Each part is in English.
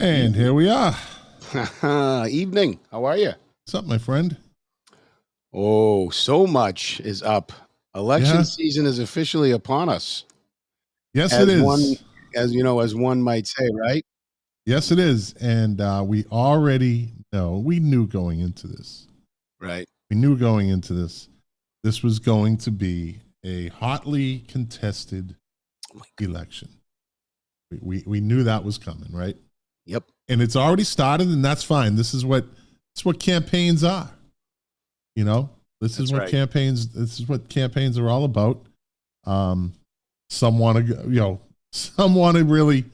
And here we are. Evening. How are you? What's up, my friend? Oh, so much is up. Election season is officially upon us. Yes, it is. As one might say, right? Yes, it is. And we already know, we knew going into this. Right. We knew going into this, this was going to be a hotly contested election. We knew that was coming, right? Yep. And it's already started, and that's fine. This is what campaigns are. You know, this is what campaigns are all about. Some want to really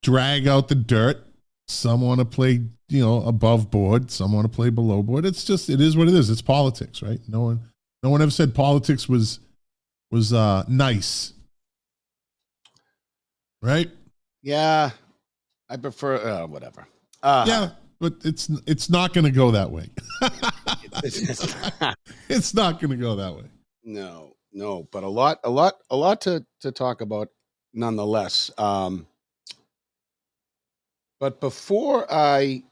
drag out the dirt. Some want to play, above board. Some want to play below board. It is what it is. It's politics, right? No one ever said politics was nice. Right? Yeah. I prefer whatever. Yeah, but it's not going to go that way. It's not going to go that way. No, but a lot to talk about nonetheless. But before we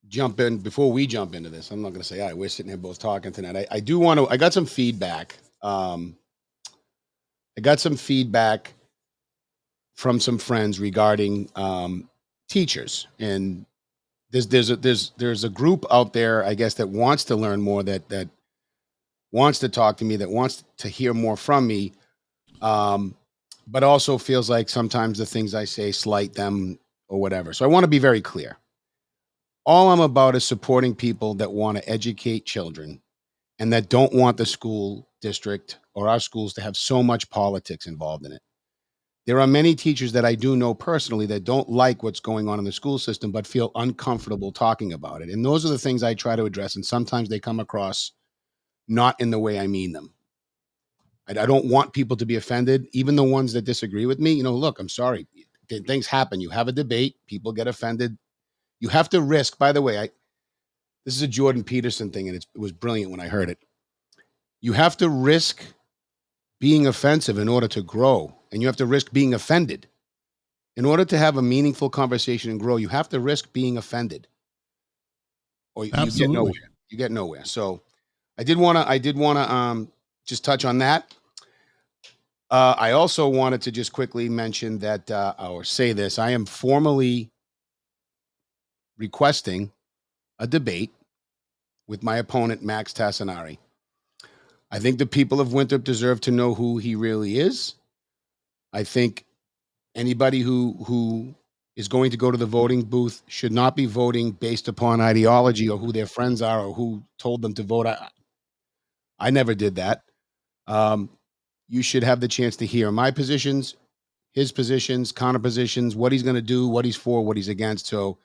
jump into this, I'm not going to say, all right, we're sitting here both talking tonight. I got some feedback. I got some feedback from some friends regarding teachers, and there's a group out there, I guess, that wants to learn more, that wants to talk to me, that wants to hear more from me, but also feels like sometimes the things I say slight them or whatever. So I want to be very clear. All I'm about is supporting people that want to educate children and that don't want the school district or our schools to have so much politics involved in it. There are many teachers that I do know personally that don't like what's going on in the school system, but feel uncomfortable talking about it. And those are the things I try to address. And sometimes they come across not in the way I mean them. I don't want people to be offended, even the ones that disagree with me. Look, I'm sorry. Things happen. You have a debate. People get offended. You have to risk. By the way, this is a Jordan Peterson thing, and it was brilliant when I heard it. You have to risk being offensive in order to grow, and you have to risk being offended. In order to have a meaningful conversation and grow, you have to risk being offended, or you get nowhere. So I did want to just touch on that. I also wanted to just quickly mention that, or say this, I am formally requesting a debate with my opponent, Max Tassinari. I think the people of Winthrop deserve to know who he really is. I think anybody who is going to go to the voting booth should not be voting based upon ideology or who their friends are or who told them to vote. I never did that. You should have the chance to hear my positions, his positions, counter positions, what he's going to do, what he's for, what he's against. So,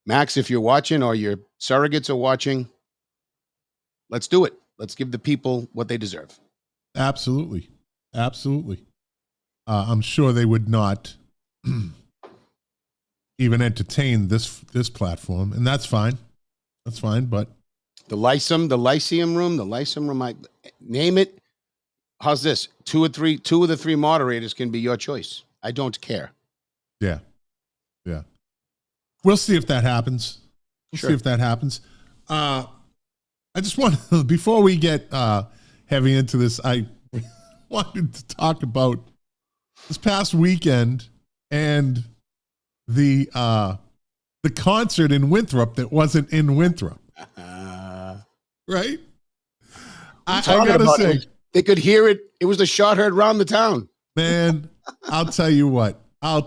Max, if you're watching or your surrogates are watching, let's do it. Let's give the people what they deserve. Absolutely. Absolutely. I'm sure they would not even entertain this platform, and that's fine. That's fine, but the Lyceum room, I name it. How's this? Two of the three moderators can be your choice. I don't care. Yeah. Yeah. We'll see if that happens. See if that happens. I just want to, before we get heavy into this, I wanted to talk about this past weekend and the concert in Winthrop that wasn't in Winthrop. Right? I gotta say, they could hear it. It was the shot heard around the town. Man, I'll tell you what. I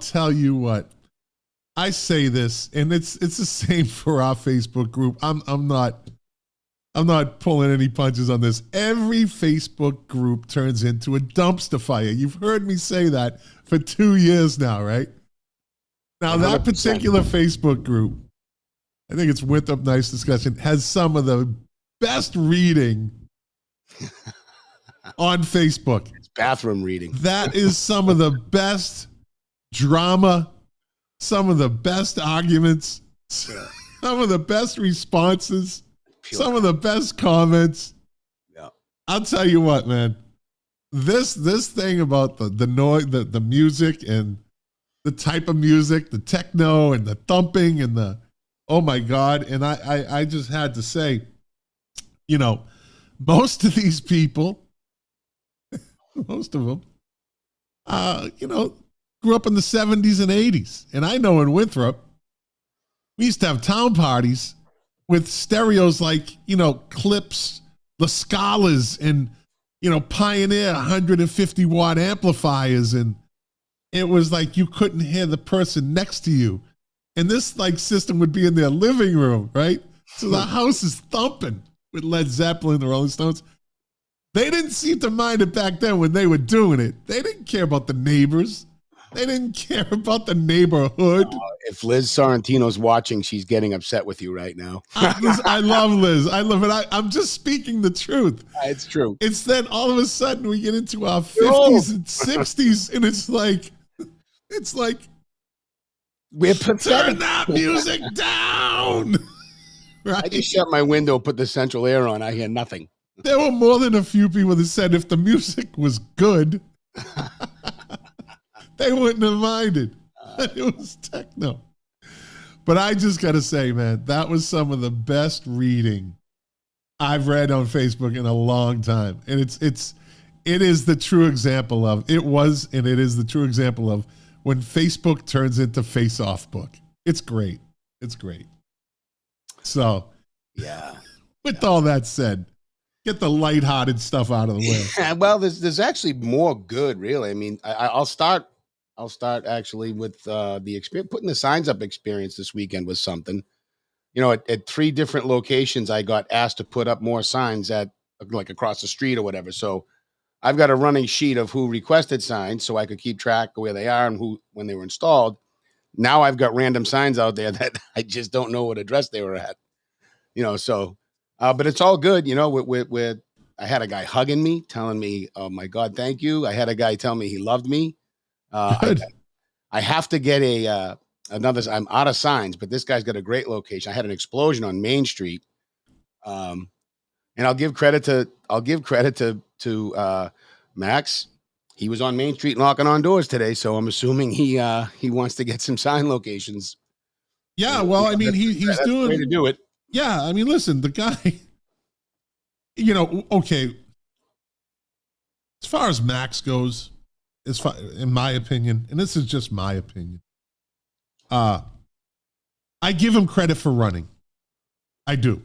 say this, and it's the same for our Facebook group. I'm not pulling any punches on this. Every Facebook group turns into a dumpster fire. You've heard me say that for 2 years now, right? Now, 100%. That particular Facebook group, I think it's Winthrop Nice Discussion, has some of the best reading on Facebook. It's bathroom reading. That is some of the best drama, some of the best arguments, some of the best responses. Some of the best comments. Yeah. I'll tell you what, man. this thing about the noise, the music and the type of music, the techno and the thumping and the, oh my God. And I just had to say, most of these people, most of them, grew up in the 70s and 80s. And I know in Winthrop, we used to have town parties with stereos like, Clips, the Scalas, and, Pioneer 150 watt amplifiers. And it was like you couldn't hear the person next to you. And this like system would be in their living room, right? So the house is thumping with Led Zeppelin, the Rolling Stones. They didn't seem to mind it back then when they were doing it. They didn't care about the neighbors. They didn't care about the neighborhood. If Liz Sorrentino's watching, she's getting upset with you right now. I love Liz. I love it. I'm just speaking the truth. It's true. It's then all of a sudden we get into our 50s and 60s, and it's like, we're pathetic. Turn that music down. Right? I just shut my window, put the central air on. I hear nothing. There were more than a few people that said if the music was good, they wouldn't have minded. It was techno. But I just got to say, man, that was some of the best reading I've read on Facebook in a long time. And it is the true example of, it was, and it is the true example of when Facebook turns into Face Off Book. It's great. It's great. So, yeah. With all that said, get the lighthearted stuff out of the way. Yeah, well, there's actually more good, really. I mean, I'll start actually with the experience. Putting the signs up experience this weekend was something. At 3 different locations, I got asked to put up more signs at like across the street or whatever. So I've got a running sheet of who requested signs so I could keep track of where they are and when they were installed. Now I've got random signs out there that I just don't know what address they were at. So, but it's all good. With I had a guy hugging me, telling me, "Oh my God, thank you." I had a guy tell me he loved me. I have to get another. I'm out of signs, but this guy's got a great location. I had an explosion on Main Street, and I'll give credit to Max. He was on Main Street knocking on doors today, so I'm assuming he wants to get some sign locations. Yeah, well, I mean, he's doing the way to do it. Yeah, I mean, listen, the guy, okay. As far as Max goes, in my opinion, and this is just my opinion, I give him credit for running. I do.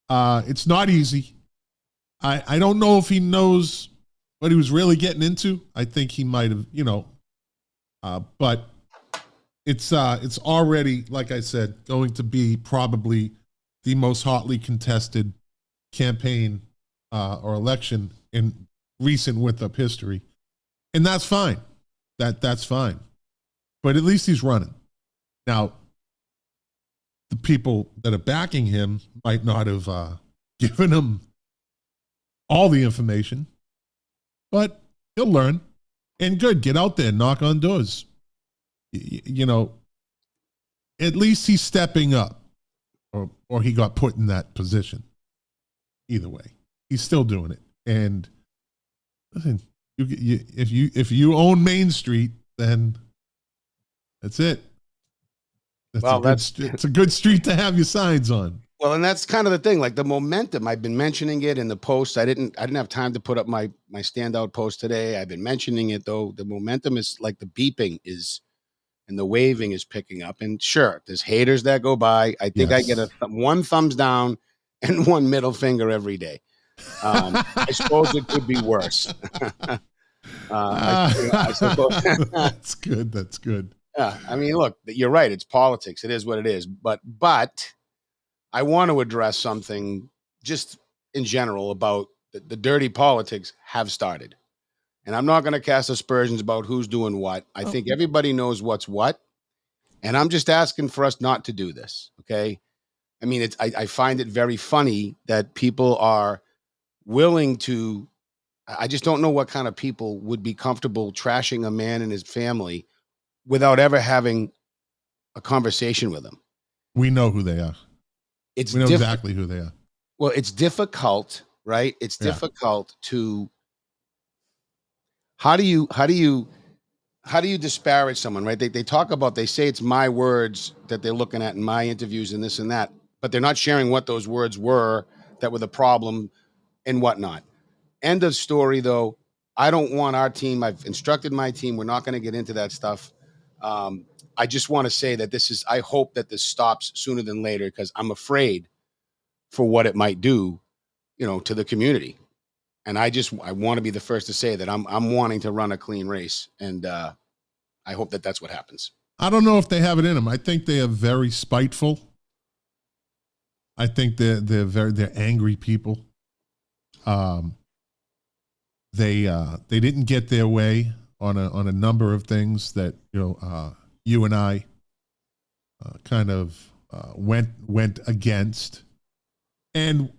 It's not easy. I don't know if he knows what he was really getting into. I think he might have, but it's already, like I said, going to be probably the most hotly contested campaign or election in recent Winthrop history. And that's fine. That's fine. But at least he's running. Now, the people that are backing him might not have given him all the information, but he'll learn. And good, get out there, knock on doors. At least he's stepping up, or he got put in that position. Either way, he's still doing it. And listen, if you own Main Street, then that's it. It's a good street to have your signs on. Well, and that's kind of the thing, like the momentum. I've been mentioning it in the post. I didn't have time to put up my standout post today. I've been mentioning it though. The momentum is like the beeping is, and the waving is picking up. And sure, there's haters that go by. I think I get one thumbs down and one middle finger every day. I suppose it could be worse. I suppose. That's good. That's good. Yeah, I mean, look, you're right. It's politics. It is what it is. But I want to address something just in general about the dirty politics have started. And I'm not going to cast aspersions about who's doing what. I think everybody knows what's what. And I'm just asking for us not to do this. Okay. I mean, I find it very funny that people are willing to. I just don't know what kind of people would be comfortable trashing a man and his family without ever having a conversation with him. We know who they are. We know exactly who they are. Well, it's difficult, right? It's difficult to how do you disparage someone, right? They talk about, they say it's my words that they're looking at in my interviews and this and that, but they're not sharing what those words were that were the problem and whatnot. End of story, though. I don't want our team. I've instructed my team. We're not going to get into that stuff. I just want to say that I hope that this stops sooner than later, because I'm afraid for what it might do, to the community. And I want to be the first to say that I'm wanting to run a clean race. And I hope that that's what happens. I don't know if they have it in them. I think they are very spiteful. I think they're angry people. They didn't get their way on a number of things that you and I kind of went against, and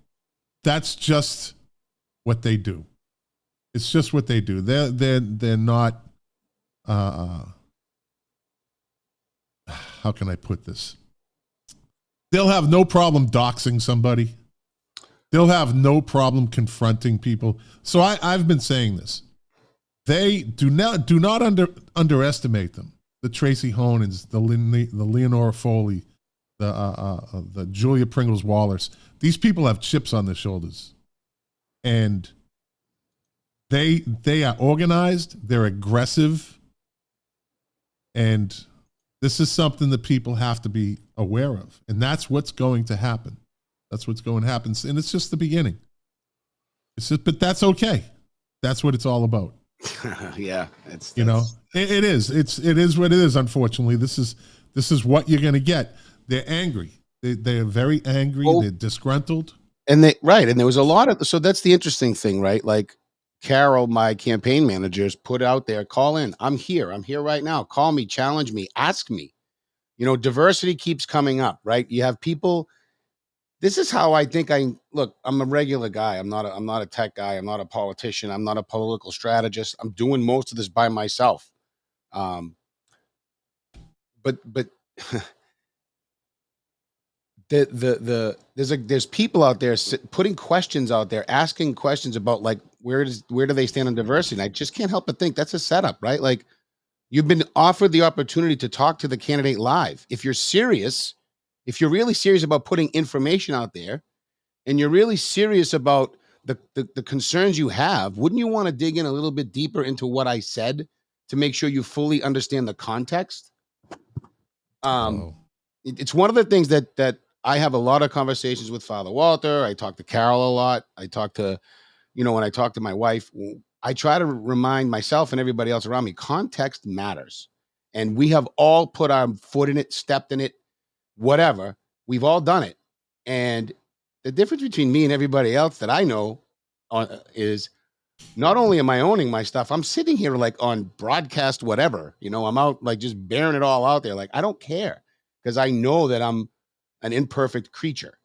that's just what they do. It's just what they do. They're not. How can I put this? They'll have no problem doxing somebody. They'll have no problem confronting people. So I've been saying this. They do not underestimate them. The Tracy Honans, the Leonora Foley, the Julia Pringles Wallers. These people have chips on their shoulders, and they are organized. They're aggressive, and this is something that people have to be aware of, and that's what's going to happen. That's what's going to happen, and it's just the beginning. But that's okay. That's what it's all about. Yeah, it is. It is what it is. Unfortunately, this is what you're going to get. They're angry. They're very angry. Well, they're disgruntled. And there was a lot of. So that's the interesting thing, right? Like Carol, my campaign managers, put out there, call in. I'm here right now. Call me, challenge me, ask me. Diversity keeps coming up, right? You have people. This is how I think look. I'm a regular guy. I'm not a tech guy. I'm not a politician. I'm not a political strategist. I'm doing most of this by myself. But there's people out there putting questions out there, asking questions about like where do they stand on diversity? And I just can't help but think that's a setup, right? Like, you've been offered the opportunity to talk to the candidate live. If you're really serious about putting information out there, and you're really serious about the concerns you have, wouldn't you want to dig in a little bit deeper into what I said to make sure you fully understand the context? It's one of the things that I have a lot of conversations with Father Walter. I talk to Carol a lot. I talk to, when I talk to my wife, I try to remind myself and everybody else around me, context matters. And we have all put our foot in it, stepped in it, whatever. We've all done it. And the difference between me and everybody else that I know is not only am I owning my stuff, I'm sitting here like on broadcast, whatever, I'm out like just bearing it all out there. Like, I don't care, because I know that I'm an imperfect creature.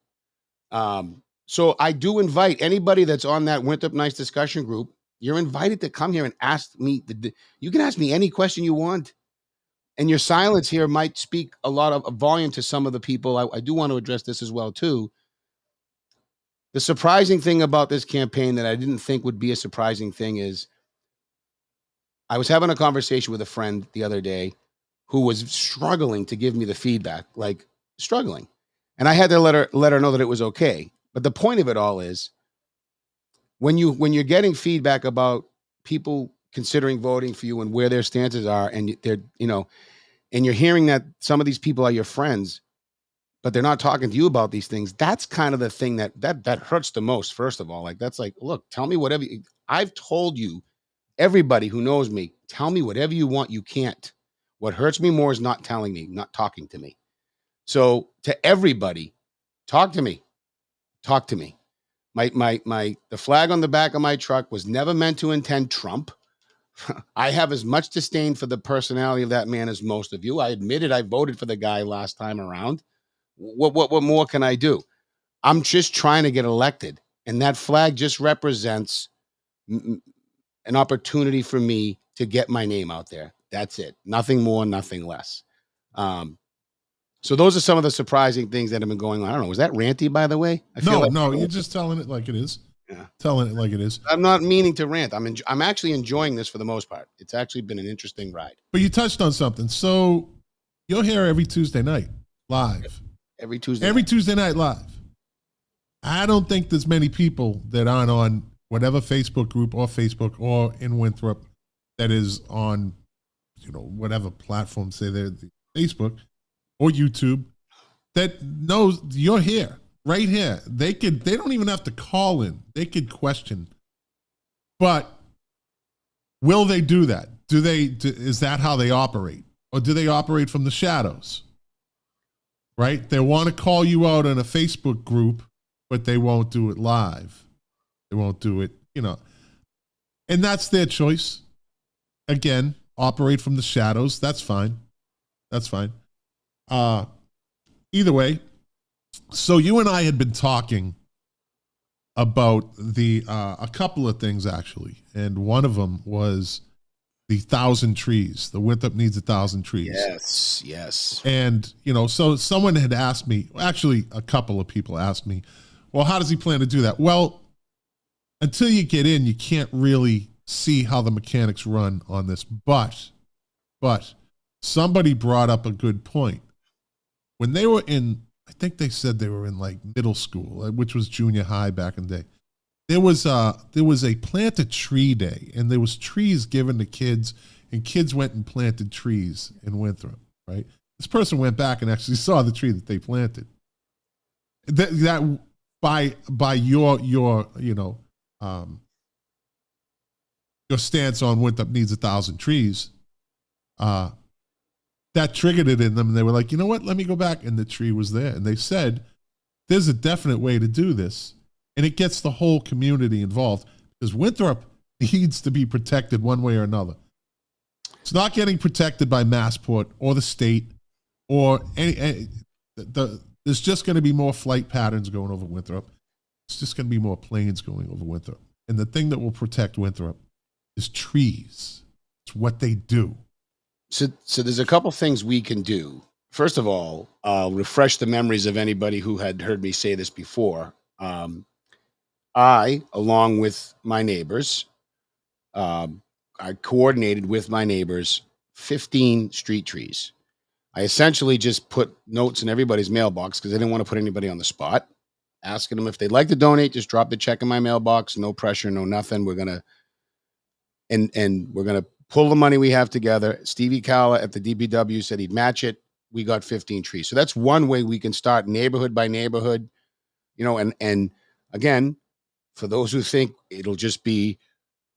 So I do invite anybody that's on that Winthrop Nice discussion group. You're invited to come here and ask me. You can ask me any question you want. And your silence here might speak a lot of volume to some of the people. I do want to address this as well, too. The surprising thing about this campaign that I didn't think would be a surprising thing is I was having a conversation with a friend the other day who was struggling to give me the feedback, like struggling. And I had to let her know that it was okay. But the point of it all is when you're getting feedback about people considering voting for you and where their stances are, and they're, and you're hearing that some of these people are your friends, but they're not talking to you about these things, that's kind of the thing that hurts the most. First of all, like, that's like, look, tell me whatever. I've told you, everybody who knows me, tell me whatever you want. You can't. What hurts me more is not telling me, not talking to me. So to everybody, talk to me. Talk to me. The flag on the back of my truck was never meant to intend Trump. I have as much disdain for the personality of that man as most of you. I admitted I voted for the guy last time around. What more can I do? I'm just trying to get elected. And that flag just represents an opportunity for me to get my name out there. That's it. Nothing more, nothing less. So those are some of the surprising things that have been going on. I don't know. Was that ranty, by the way? No, you're just telling it like it is. Yeah. Telling it like it is. I'm not meaning to rant. I'm actually enjoying this for the most part. It's actually been an interesting ride. But you touched on something. So you're here every Tuesday night live. Every Tuesday. Every Tuesday night live. I don't think there's many people that aren't on whatever Facebook group or Facebook or in Winthrop that is on, whatever platform, say they're Facebook or YouTube, that knows you're here, right here. They don't even have to call in. They could question. But will they do that? Is that how they operate? Or do they operate from the shadows? Right? They want to call you out in a Facebook group, but they won't do it live. They won't do it, and that's their choice. Again, operate from the shadows. That's fine. That's fine. Either way, so you and I had been talking about a couple of things actually, and one of them was the 1,000 trees. The Winthrop needs 1,000 trees. Yes. And so someone had asked me. Actually, a couple of people asked me, "Well, how does he plan to do that?" Well, until you get in, you can't really see how the mechanics run on this. But somebody brought up a good point. When they were in, I think they said they were in like middle school, which was junior high back in the day. There was a plant a tree day, and there was trees given to kids, and kids went and planted trees in Winthrop, right? This person went back and actually saw the tree that they planted. That by your stance on Winthrop needs 1,000 trees, that triggered it in them, and they were like, you know what? Let me go back, and the tree was there, and they said, "There's a definite way to do this." And it gets the whole community involved because Winthrop needs to be protected one way or another. It's not getting protected by Massport or the state or there's just going to be more flight patterns going over Winthrop. It's just going to be more planes going over Winthrop. And the thing that will protect Winthrop is trees. It's what they do. So there's a couple things we can do. First of all, I'll refresh the memories of anybody who had heard me say this before. I, along with my neighbors, I coordinated with my neighbors 15 street trees. I essentially just put notes in everybody's mailbox because I didn't want to put anybody on the spot. Asking them if they'd like to donate, just drop the check in my mailbox. No pressure, no nothing. We're gonna pull the money we have together. Stevie Calla at the DPW said he'd match it. We got 15 trees. So that's one way we can start neighborhood by neighborhood, and again, for those who think it'll just be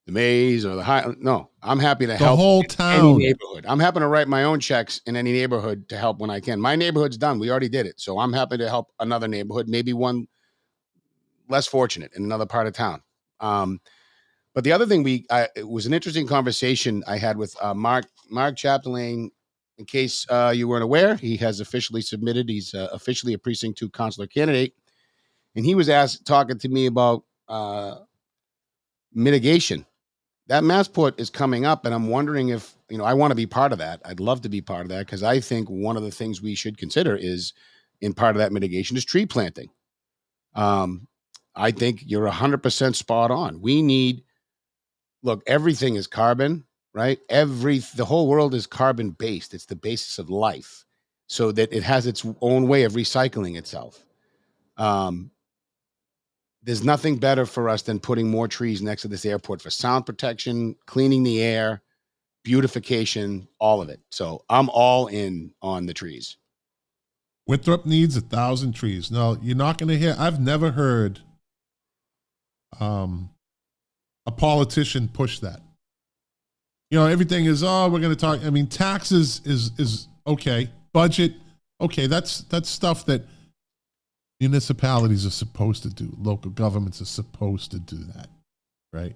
the Maze or the High, no, I'm happy to help the whole town. Any neighborhood. I'm happy to write my own checks in any neighborhood to help when I can. My neighborhood's done. We already did it. So I'm happy to help another neighborhood, maybe one less fortunate in another part of town. But the other thing it was an interesting conversation I had with Mark Chapdelaine. In case you weren't aware, he has officially submitted. He's officially a Precinct 2 councilor candidate. And he was talking to me about mitigation. That Massport is coming up, and I'm wondering if, I want to be part of that. I'd love to be part of that because I think one of the things we should consider is, in part of that mitigation, is tree planting. I think you're 100% spot on. Look, everything is carbon, right? The whole world is carbon based. It's the basis of life, so that it has its own way of recycling itself. There's nothing better for us than putting more trees next to this airport for sound protection, cleaning the air, beautification, all of it. So I'm all in on the trees. Winthrop needs 1,000 trees. Now, you're not going to hear, I've never heard a politician push that. Everything is, we're going to talk. I mean, taxes is okay. Budget, okay. That's stuff that municipalities are supposed to do. Local governments are supposed to do that, right?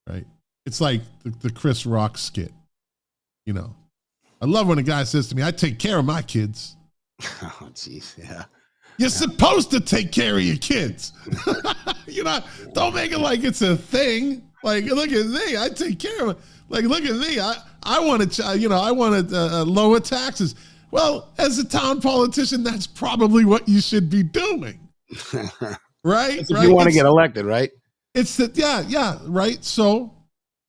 Right. It's like the Chris Rock skit. I love when a guy says to me, "I take care of my kids." Oh, jeez, yeah. You're supposed to take care of your kids. Don't make it like it's a thing. Like, look at me, I take care of it. Like, look at me, I want to, I want to lower taxes. Well, as a town politician, that's probably what you should be doing. Right? If you want to get elected, right? It's that, yeah, right. So,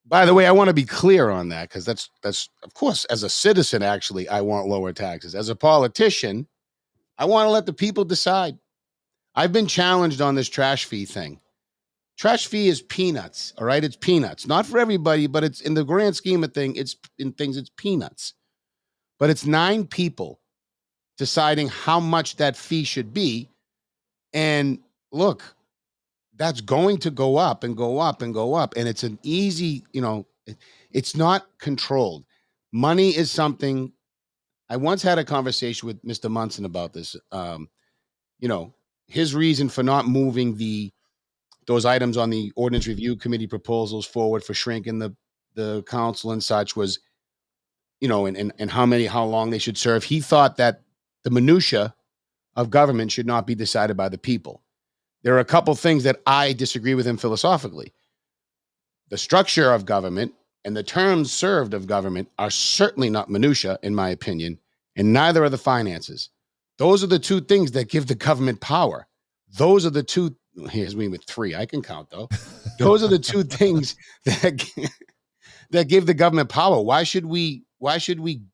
by the way, I want to be clear on that because that's of course, as a citizen, actually, I want lower taxes. As a politician, I want to let the people decide. I've been challenged on this trash fee thing. Trash fee is peanuts, all right? It's peanuts. Not for everybody, but it's in the grand scheme of it's peanuts. But it's 9 people deciding how much that fee should be. And look, that's going to go up and go up and go up. And it's an easy, it's not controlled. Money is something. I once had a conversation with Mr. Munson about this. His reason for not moving those items on the Ordinance Review Committee proposals forward for shrinking the council and such was, and how long they should serve. He thought that the minutia of government should not be decided by the people. There are a couple things that I disagree with him philosophically. The structure of government and the terms served of government are certainly not minutia, in my opinion, and neither are the finances. Those are the 2 things that give the government power. Those are the 2. Here's me with 3. I can count, though. Those are the 2 things that give the government power. Why should we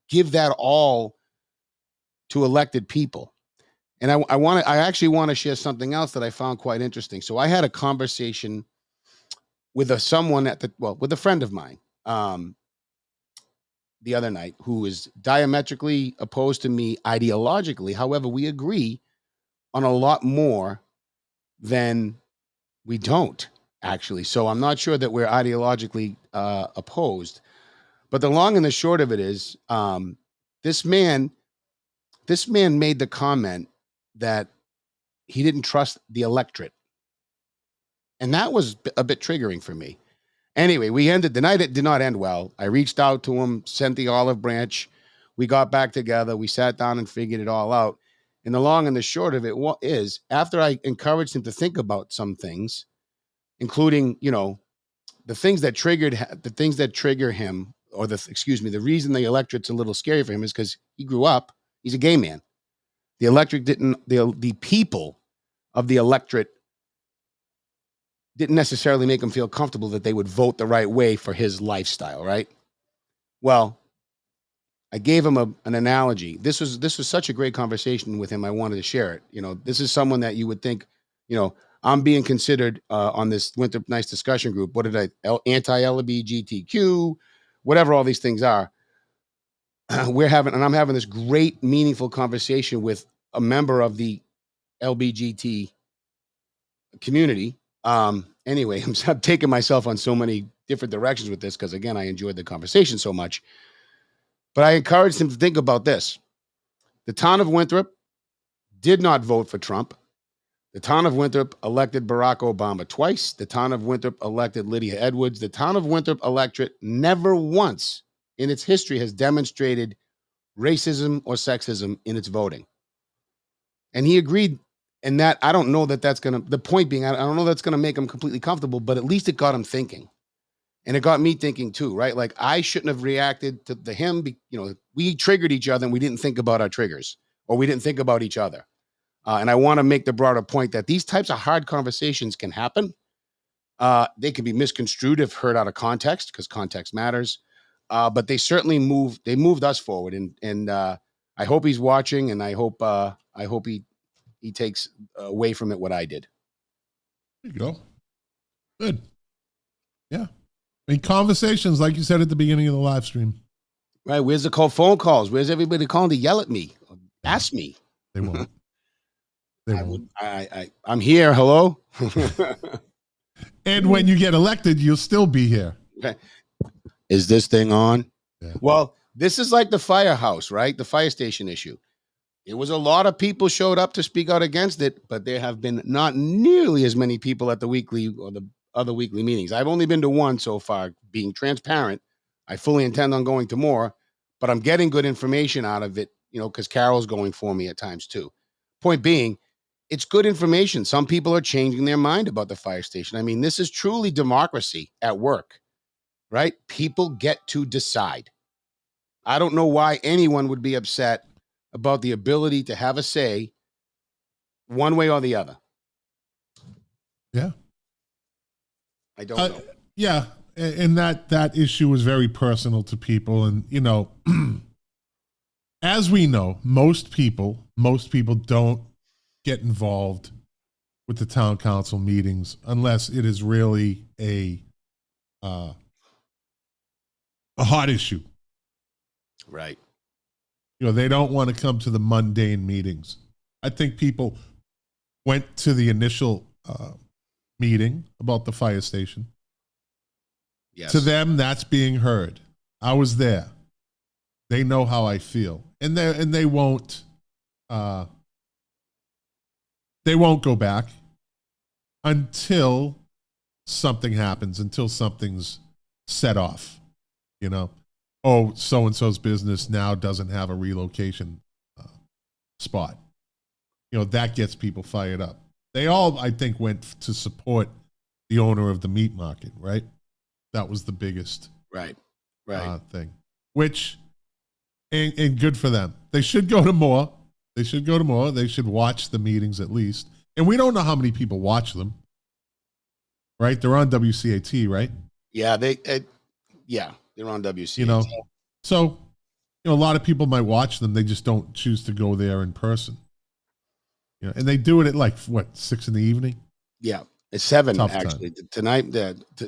give that all to elected people? And I actually want to share something else that I found quite interesting. So I had a conversation with a friend of mine the other night who is diametrically opposed to me ideologically. However, we agree on a lot more than we don't, actually. So I'm not sure that we're ideologically opposed. But the long and the short of it is, this man made the comment that he didn't trust the electorate. And that was a bit triggering for me. Anyway, the night. It did not end well. I reached out to him, sent the olive branch. We got back together. We sat down and figured it all out. And the long and the short of it is, after I encouraged him to think about some things, including, the things that trigger him, or the reason the electorate's a little scary for him is because he grew up, he's a gay man. The electorate the people of the electorate didn't necessarily make him feel comfortable that they would vote the right way for his lifestyle, right? Well, I gave him an analogy. This was such a great conversation with him. I wanted to share it. This is someone that you would think, I'm being considered on this Winthrop Nice discussion group. What did anti-LGBTQ, whatever all these things are. I'm having this great, meaningful conversation with a member of the LGBT community. Anyway, I'm taking myself on so many different directions with this because, again, I enjoyed the conversation so much. But I encouraged him to think about this. The town of Winthrop did not vote for Trump. The town of Winthrop elected Barack Obama twice. The town of Winthrop elected Lydia Edwards. The town of Winthrop electorate never once in its history has demonstrated racism or sexism in its voting. And he agreed. And that, I don't know that that's going to, the point being, I don't know that's going to make him completely comfortable, but at least it got him thinking. And it got me thinking too, right? Like, I shouldn't have reacted to him. We triggered each other and we didn't think about our triggers, or we didn't think about each other. And I want to make the broader point that these types of hard conversations can happen. They can be misconstrued if heard out of context, because context matters. But they certainly moved us forward. And I hope he's watching, and I hope he takes away from it what I did. There you go. Good. Yeah. I mean, conversations, like you said at the beginning of the live stream. Right. Where's the phone calls? Where's everybody calling to yell at me? Ask me. They won't. I'm here. Hello. And when you get elected, you'll still be here. Okay. Is this thing on? Yeah. Well, this is like the firehouse, right? The fire station issue. It was a lot of people showed up to speak out against it, but there have been not nearly as many people at the weekly or the other weekly meetings. I've only been to one so far, being transparent. I fully intend on going to more, but I'm getting good information out of it, because Carol's going for me at times too. Point being, it's good information. Some people are changing their mind about the fire station. I mean, this is truly democracy at work, right? People get to decide. I don't know why anyone would be upset about the ability to have a say one way or the other. Yeah. I don't know. Yeah. And that issue was very personal to people. And, as we know, most people don't get involved with the town council meetings unless it is really a hot issue. Right. They don't want to come to the mundane meetings. I think people went to the initial meeting about the fire station. Yes. To them, that's being heard. I was there. They know how I feel, and they won't go back until something happens, until something's set off. Oh, so and so's business now doesn't have a relocation spot. That gets people fired up. They all, I think, went to support the owner of the meat market, right? That was the biggest right thing, which, and good for them. They should go to more. They should watch the meetings at least. And we don't know how many people watch them, right? They're on WCAT, right? Yeah, they're on WCAT. So, a lot of people might watch them. They just don't choose to go there in person. And they do it at 6 p.m? Yeah, it's 7 Tough actually time. tonight.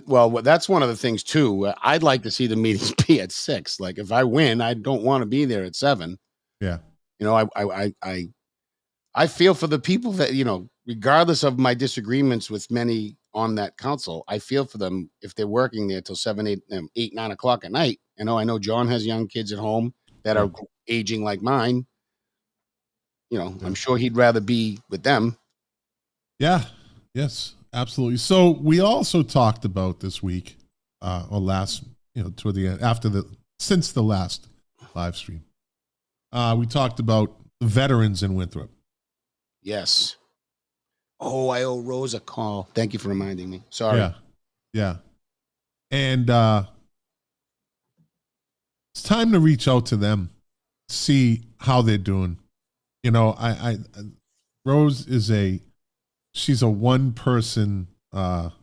Well, that's one of the things too. I'd like to see the meetings be at 6. Like if I win, I don't want to be there at 7. Yeah. I feel for the people that regardless of my disagreements with many on that council, I feel for them if they're working there till 7, 8, 9 o'clock at night. I know John has young kids at home that are aging like mine. I'm sure he'd rather be with them. Yeah. Yes, absolutely. So we also talked about this week, or last, toward the end, since the last live stream, we talked about the veterans in Winthrop. Yes. Oh, I owe Rose a call. Thank you for reminding me. Sorry. Yeah. And it's time to reach out to them, see how they're doing. Rose she's a one-person army,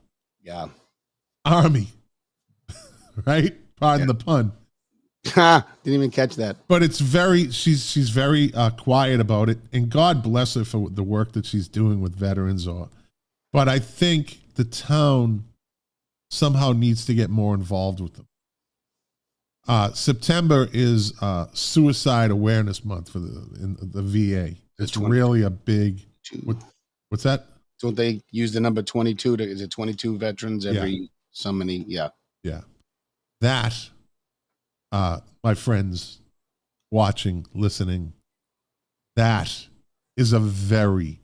right? Pardon the pun. Didn't even catch that. But she's very quiet about it, and God bless her for the work that she's doing with veterans. But I think the town somehow needs to get more involved with them. September is Suicide Awareness Month for the VA. It's really a big. What's that? Don't they use the number 22? Is it 22 veterans every so many? Yeah. Yeah. That, my friends watching, listening, that is a very,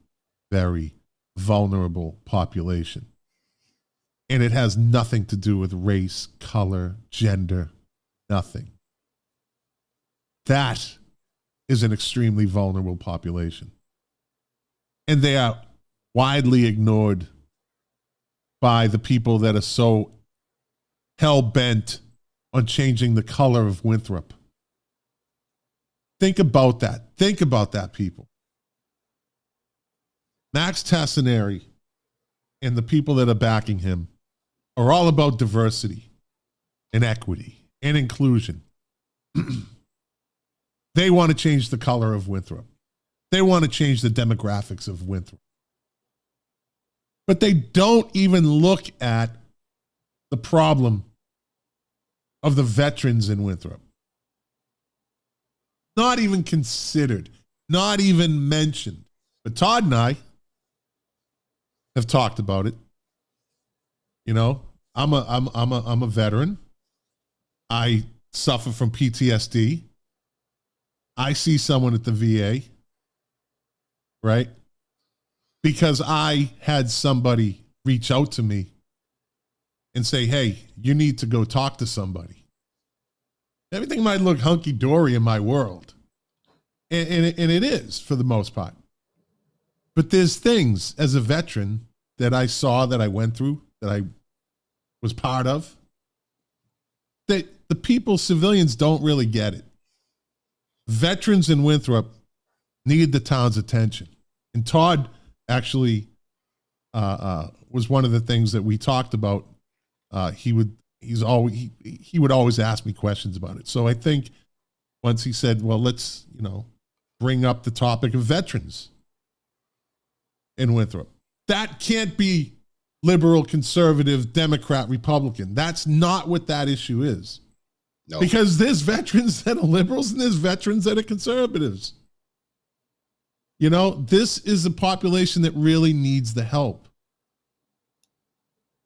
very vulnerable population. And it has nothing to do with race, color, gender, nothing. That is an extremely vulnerable population. And they are widely ignored by the people that are so hell-bent on changing the color of Winthrop. Think about that. Think about that, people. Max Tassinari and the people that are backing him are all about diversity and equity and inclusion. They want to change the color of Winthrop. They want to change the demographics of Winthrop. But they don't even look at the problem of the veterans in Winthrop. Not even considered, not even mentioned. But Todd and I have talked about it. I'm a veteran. I suffer from PTSD. I see someone at the VA, right? Because I had somebody reach out to me and say, hey, you need to go talk to somebody. Everything might look hunky-dory in my world. And it is, for the most part. But there's things as a veteran that I saw, that I went through, that I was part of, that the people, civilians, don't really get it. Veterans in Winthrop need the town's attention. And Todd actually was one of the things that we talked about. He would always ask me questions about it. So I think once he said, well, let's, bring up the topic of veterans in Winthrop. That can't be liberal, conservative, Democrat, Republican. That's not what that issue is. No. Because there's veterans that are liberals and there's veterans that are conservatives. This is a population that really needs the help.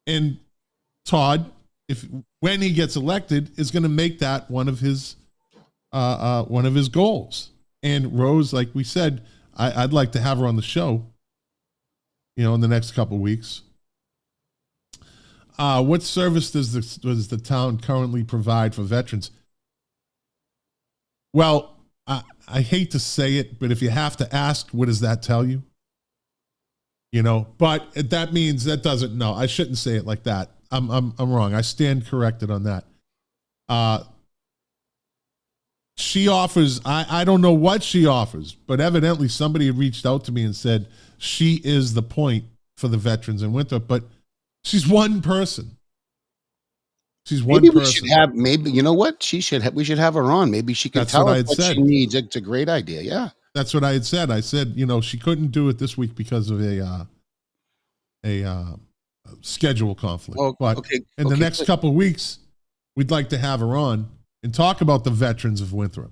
And Todd, when he gets elected, is going to make that one of his goals. And Rose, like we said, I'd like to have her on the show, in the next couple of weeks. What service does the town currently provide for veterans? Well, I hate to say it, but if you have to ask, what does that tell you? But that means that doesn't. No, I shouldn't say it like that. I'm wrong. I stand corrected on that. She offers, I don't know what she offers, but evidently somebody had reached out to me and said she is the point for the veterans in Winthrop, but she's one person. She's one person. We should have, you know what? We should have her on. Maybe she can tell us what she needs. It's a great idea. Yeah. That's what I had said. I said, she couldn't do it this week because of a schedule conflict. Well, but in the next couple of weeks, we'd like to have her on and talk about the veterans of Winthrop.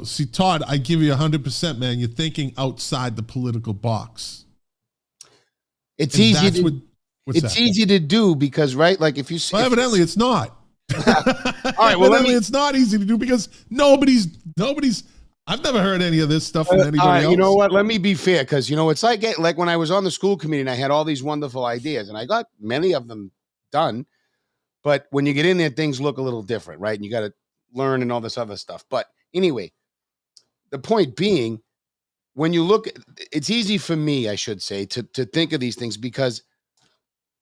See, Todd, I give you 100%, man. You're thinking outside the political box. It's easy to do because, right? Like if you see, well, evidently it's not. All right. Well, it's not easy to do because nobody's. I've never heard any of this stuff from anybody else. You know what? Let me be fair, because it's like when I was on the school committee and I had all these wonderful ideas, and I got many of them done. But when you get in there, things look a little different, right? And you got to learn and all this other stuff. But anyway, the point being, when you look, it's easy for me, I should say, to think of these things, because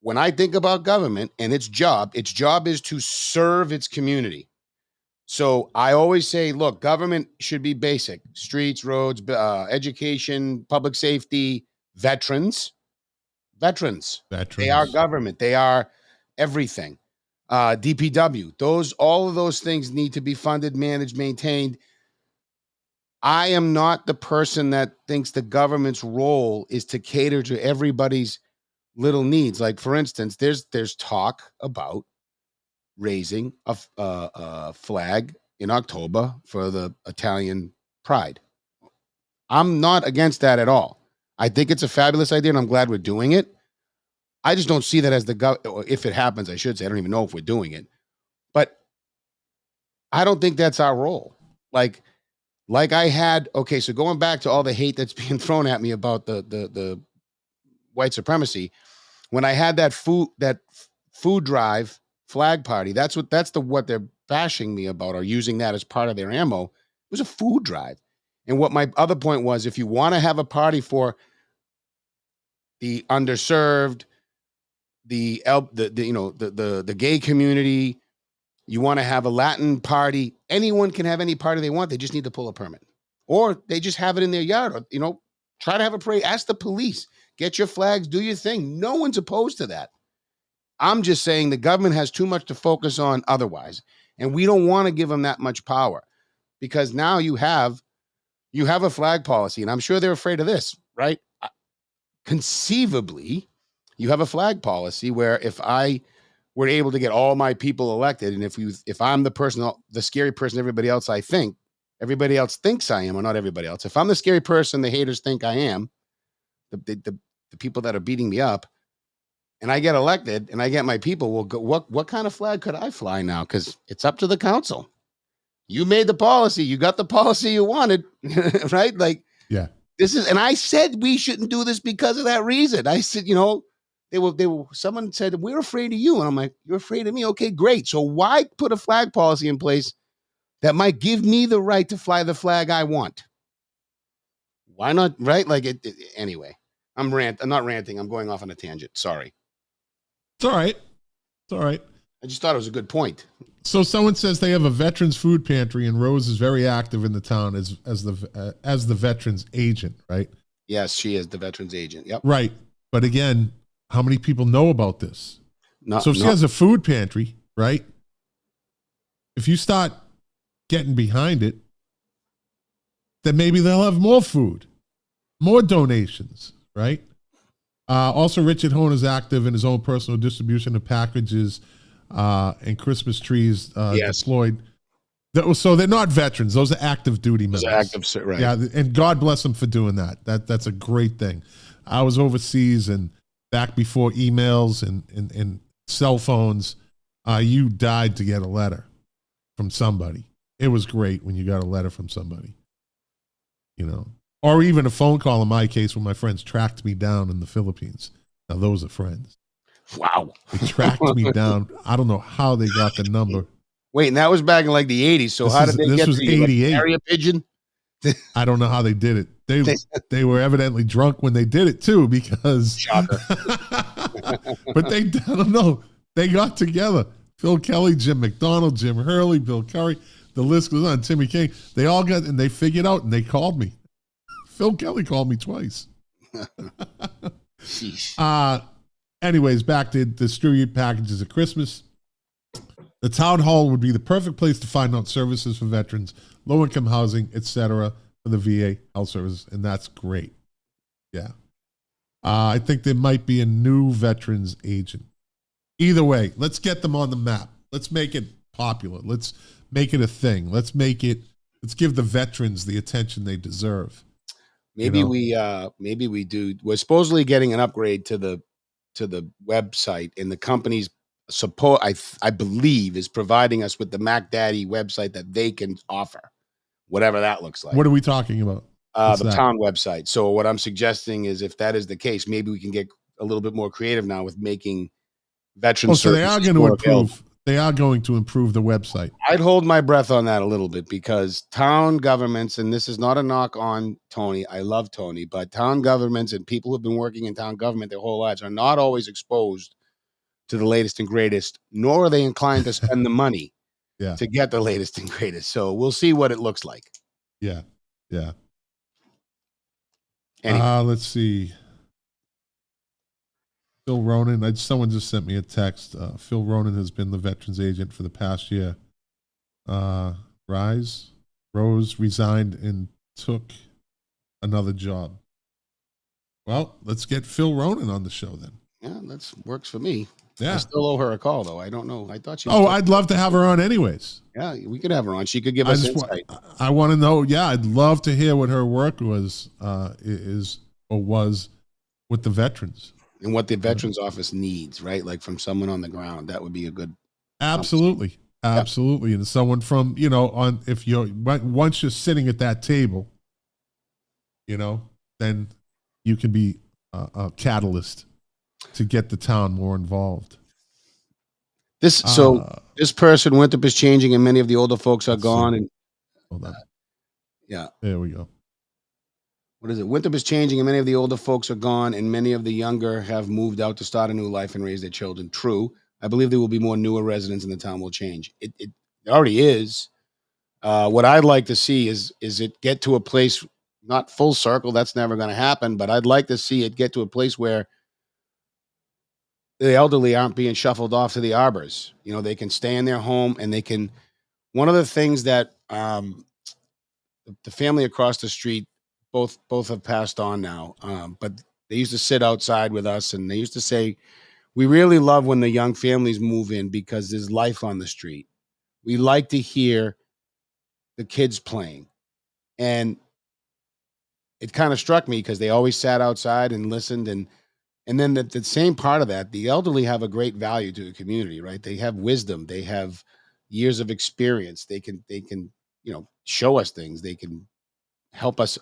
when I think about government and its job is to serve its community. So I always say, look, government should be basic: streets, roads, education, public safety, veterans. They are government. They are everything. DPW, all of those things need to be funded, managed, maintained. I am not the person that thinks the government's role is to cater to everybody's little needs. Like, for instance, there's talk about raising a flag in October for the Italian Pride. I'm not against that at all. I think it's a fabulous idea, and I'm glad we're doing it. I just don't see that as if it happens, I should say. I don't even know if we're doing it. But I don't think that's our role. Like I had, so going back to all the hate that's being thrown at me about the white supremacy, when I had that food drive flag party, that's what they're bashing me about, or using that as part of their ammo. It was a food drive. And what my other point was, if you want to have a party for the underserved, the gay community, you want to have a Latin party, anyone can have any party they want. They just need to pull a permit, or they just have it in their yard, or try to have a parade. Ask the police, get your flags, do your thing. No one's opposed to that. I'm just saying the government has too much to focus on otherwise, and we don't want to give them that much power, because now you have a flag policy, and I'm sure they're afraid of this, right? Conceivably, you have a flag policy where if I were able to get all my people elected, and if I'm the person, the scary person, everybody else thinks I am, or not everybody else. If I'm the scary person the haters think I am, the people that are beating me up, and I get elected and I get my people, well, what kind of flag could I fly now? Because it's up to the council. You made the policy. You got the policy you wanted, right? Like, yeah. And I said we shouldn't do this because of that reason. I said, someone said, we're afraid of you. And I'm like, you're afraid of me? Okay, great. So why put a flag policy in place that might give me the right to fly the flag I want? Why not? Right? Like anyway, I'm not ranting. I'm going off on a tangent. Sorry. It's all right. It's all right. I just thought it was a good point. So someone says they have a veterans food pantry, and Rose is very active in the town as the veterans agent, right? Yes, she is the veterans agent. Yep. Right. But again, how many people know about this? So if she has a food pantry, right? If you start getting behind it, then maybe they'll have more food, more donations, right? Also, Richard Hone is active in his own personal distribution of packages and Christmas trees deployed. So they're not veterans; those are active duty members. Those are active, right? Yeah, and God bless them for doing that. That's a great thing. I was overseas and back before emails and cell phones. You died to get a letter from somebody. It was great when you got a letter from somebody, you know, or even a phone call in my case when my friends tracked me down in the Philippines. Now those are friends. Wow. They tracked me down. I don't know how they got the number. Wait, and that was back in like the 80s. So how did they get to you? 88. Like carrier pigeon? I don't know how they did it. They were evidently drunk when they did it too, because Shocker. But I don't know. They got together. Phil Kelly, Jim McDonald, Jim Hurley, Bill Curry. The list goes on. Timmy King. They all got, and they figured out, and they called me. Phil Kelly called me twice. Anyways, back to distribute packages at Christmas. The town hall would be the perfect place to find out services for veterans, low-income housing, etc., for the VA health services, and that's great. Yeah. I think there might be a new veterans agent. Either way, let's get them on the map. Let's make it popular. Let's make it a thing. Let's give the veterans the attention they deserve. Maybe we do. We're supposedly getting an upgrade to the website, and the company's support, I believe, is providing us with the Mac Daddy website that they can offer, whatever that looks like. What are we talking about? The town website. So what I'm suggesting is, if that is the case, maybe we can get a little bit more creative now with making veterans. So they are going to improve. They are going to improve the website. I'd hold my breath on that a little bit, because town governments, and this is not a knock on Tony, I love Tony, but town governments and people who've been working in town government their whole lives are not always exposed to the latest and greatest, nor are they inclined to spend the money to get the latest and greatest. So we'll see what it looks like. Yeah. Yeah. Anyway. Let's see. Phil Ronan. Someone just sent me a text. Phil Ronan has been the veterans agent for the past year. Rose resigned and took another job. Well, let's get Phil Ronan on the show then. Yeah, that works for me. Yeah. I still owe her a call, though. I don't know. I thought she was. Oh, I'd love to have her on anyways. Yeah, we could have her on. She could give us insight. I want to know. Yeah, I'd love to hear what her work was with the veterans. And what the veterans office needs, right? Like from someone on the ground. That would be a good. Absolutely. Absolutely. And someone from, once you're sitting at that table, then you can be a catalyst to get the town more involved. This person, Winthrop is changing, and many of the older folks are gone. And hold on. Yeah. There we go. What is it? Winthrop is changing, and many of the older folks are gone, and many of the younger have moved out to start a new life and raise their children. True. I believe there will be more newer residents, and the town will change. It already is. What I'd like to see is it get to a place, not full circle. That's never going to happen. But I'd like to see it get to a place where the elderly aren't being shuffled off to the arbors. They can stay in their home, and they can. One of the things that the family across the street, both have passed on now, but they used to sit outside with us, and they used to say, we really love when the young families move in because there's life on the street. We like to hear the kids playing. And it kind of struck me because they always sat outside and listened. And then the same part of that, the elderly have a great value to the community, right? They have wisdom. They have years of experience. They can show us things. They can help us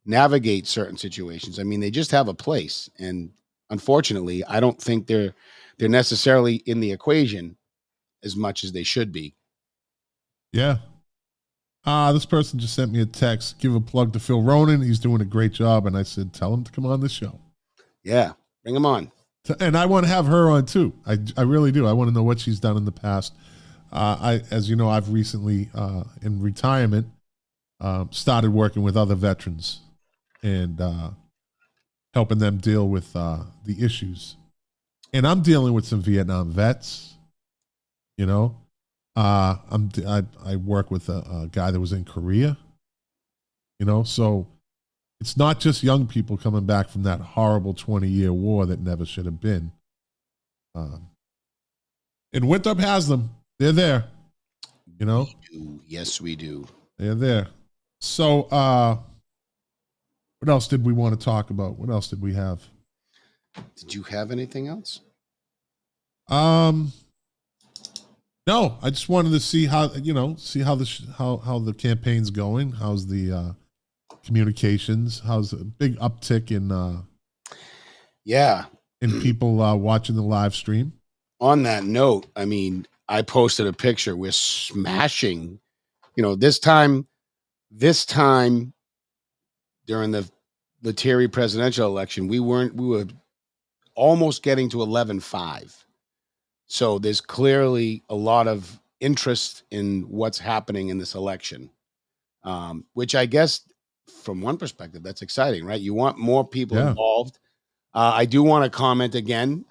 navigate certain situations. I mean, they just have a place. And unfortunately, I don't think they're necessarily in the equation as much as they should be. Yeah. This person just sent me a text. Give a plug to Phil Ronan. He's doing a great job. And I said, tell him to come on the show. Yeah, bring him on. And I want to have her on too. I really do. I want to know what she's done in the past. As you know, I've recently, in retirement, started working with other veterans. and helping them deal with the issues. And I'm dealing with some Vietnam vets. You know, I work with a guy that was in Korea. You know, so it's not just young people coming back from that horrible 20-year war that never should have been. And Winthrop has them. They're there. You know? We do. Yes, we do. They're there. So what else did we want to talk about? What else did we have? Did you have anything else? No, I just wanted to see how how the campaign's going. How's the communications? How's a big uptick in in people watching the live stream? On that note, I mean, I posted a picture. We're smashing, this time during the Terry presidential election, we were almost getting to 11.5. So there's clearly a lot of interest in what's happening in this election, which I guess from one perspective, that's exciting, right? You want more people involved. I do want to comment again.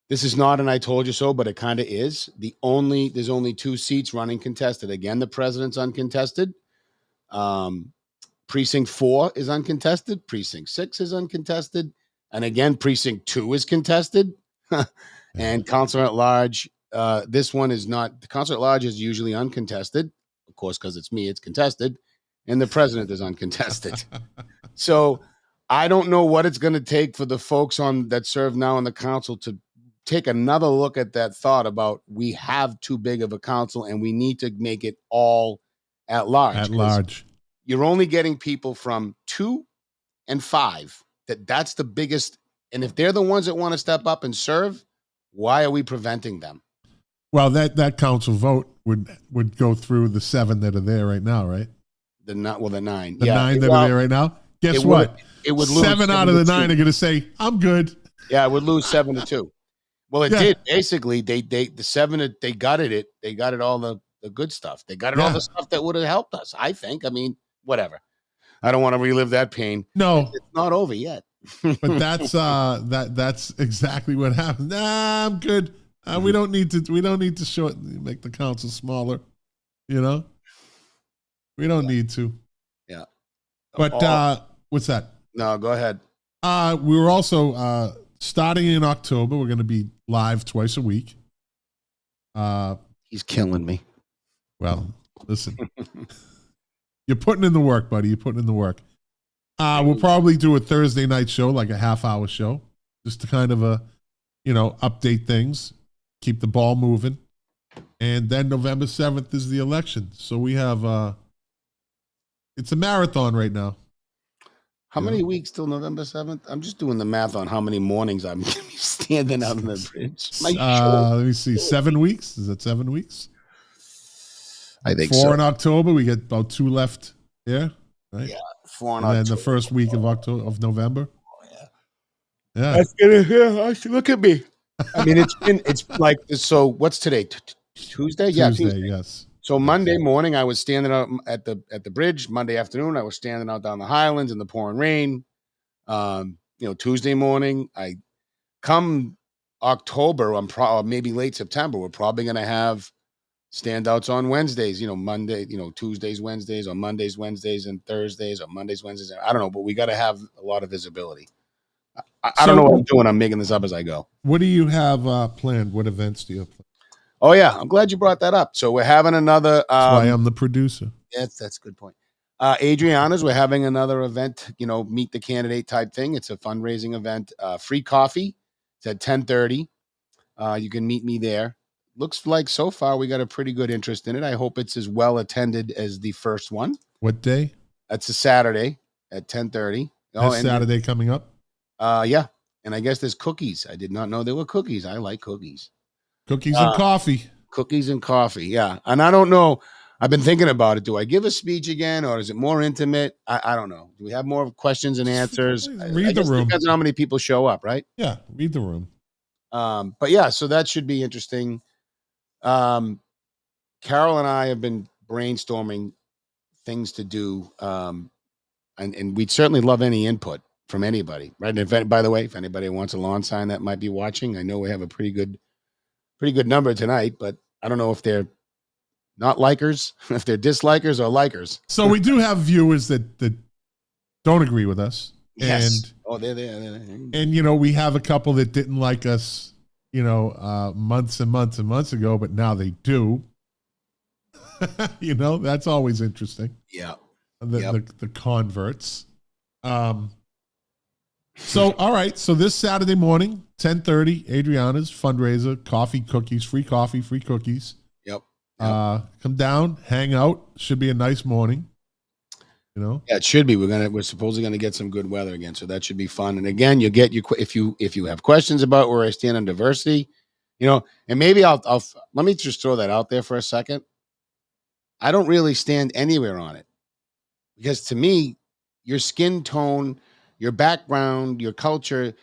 This is not an I told you so, but it kind of is. There's only 2 seats running contested. Again, the president's uncontested. Precinct 4 is uncontested. Precinct 6 is uncontested. And again, Precinct 2 is contested. And Councilor at Large, this one is not. The Councilor at Large is usually uncontested. Of course, because it's me, it's contested. And the president is uncontested. So I don't know what it's going to take for the folks that serve now in the council to take another look at that thought about we have too big of a council and we need to make it all at large. At large. You're only getting people from 2 and 5. That's the biggest. And if they're the ones that want to step up and serve, why are we preventing them? Well, that council vote would go through the 7 that are there right now, right? The 9. The 9 that are there right now. Guess what? It would lose 7 out of the 9 are going to say, "I'm good." Yeah, it would lose 7-2. Well, it did. Basically, they the 7 they gutted it. They gutted all the good stuff. They gutted all the stuff that would have helped us. I think. I mean, whatever. I don't want to relive that pain. No, it's not over yet. But that's exactly what happened. Nah, I'm good. We don't need to make the council smaller. We don't need to. Yeah. But what's that? No, go ahead. We were also starting in October. We're going to be live twice a week. He's killing me. Well, listen, you're putting in the work, buddy. You're putting in the work. We'll probably do a Thursday night show, like a half-hour show, just to kind of update things, keep the ball moving. And then November 7th is the election. So we have it's a marathon right now. How many weeks till November 7th? I'm just doing the math on how many mornings I'm going to be standing out on the bridge. Let me see. 7 weeks? Is that 7 weeks? I think 4 in October. We get about 2 left here, right? Yeah, 4 in October. And then the first week of November. Oh, yeah. Yeah. Look at me. I mean, it's like, so what's today? Tuesday? Yeah, Tuesday, yes. So Monday morning, I was standing out at the bridge. Monday afternoon, I was standing out down the Highlands in the pouring rain. Tuesday morning, I come October, maybe late September, we're probably going to have standouts on Wednesdays. Monday, Tuesdays, Wednesdays, or Mondays, Wednesdays, and Thursdays, or Mondays, Wednesdays. I don't know, but we got to have a lot of visibility. I don't know what I'm doing. I'm making this up as I go. What do you have planned? What events do you have planned? Oh, yeah. I'm glad you brought that up. So we're having another. That's why I'm the producer. Yes, that's a good point. Adriana's, we're having another event, meet the candidate type thing. It's a fundraising event, free coffee. It's at 10:30. You can meet me there. Looks like so far we got a pretty good interest in it. I hope it's as well attended as the first one. What day? That's a Saturday at 10:30. Saturday coming up? Yeah. And I guess there's cookies. I did not know there were cookies. I like cookies. Cookies and coffee. Cookies and coffee, yeah. And I don't know. I've been thinking about it. Do I give a speech again, or is it more intimate? I don't know. Do we have more questions and answers? Read the room. Depends on how many people show up, right? Yeah, read the room. But yeah, so that should be interesting. Carol and I have been brainstorming things to do. and we'd certainly love any input from anybody, right? And by the way, if anybody wants a lawn sign that might be watching, I know we have a pretty good number tonight, but I don't know if they're not likers, if they're dislikers or likers. So we do have viewers that don't agree with us. Yes. And, they're there. And, we have a couple that didn't like us, months and months and months ago, but now they do. That's always interesting. Yeah. The converts. So, all right. So this Saturday morning, 10:30, Adriana's fundraiser, coffee, cookies, free cookies. Yep. Come down, hang out. Should be a nice morning. Yeah, it should be. We're supposedly gonna get some good weather again, so that should be fun. And again, you get if you have questions about where I stand on diversity, and maybe I'll let me just throw that out there for a second. I don't really stand anywhere on it, because to me, your skin tone, your background, your culture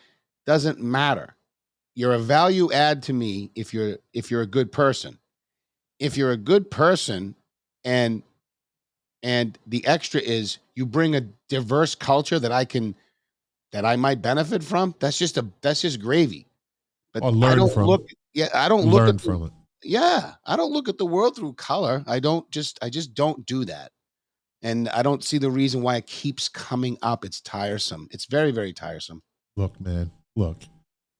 doesn't matter. You're a value add to me if you're a good person. If you're a good person and the extra is you bring a diverse culture that I might benefit from, that's just gravy. But I don't look from it. Yeah, I don't look at the world through color. I just don't do that. And I don't see the reason why it keeps coming up. It's tiresome. It's very, very tiresome. Look, man,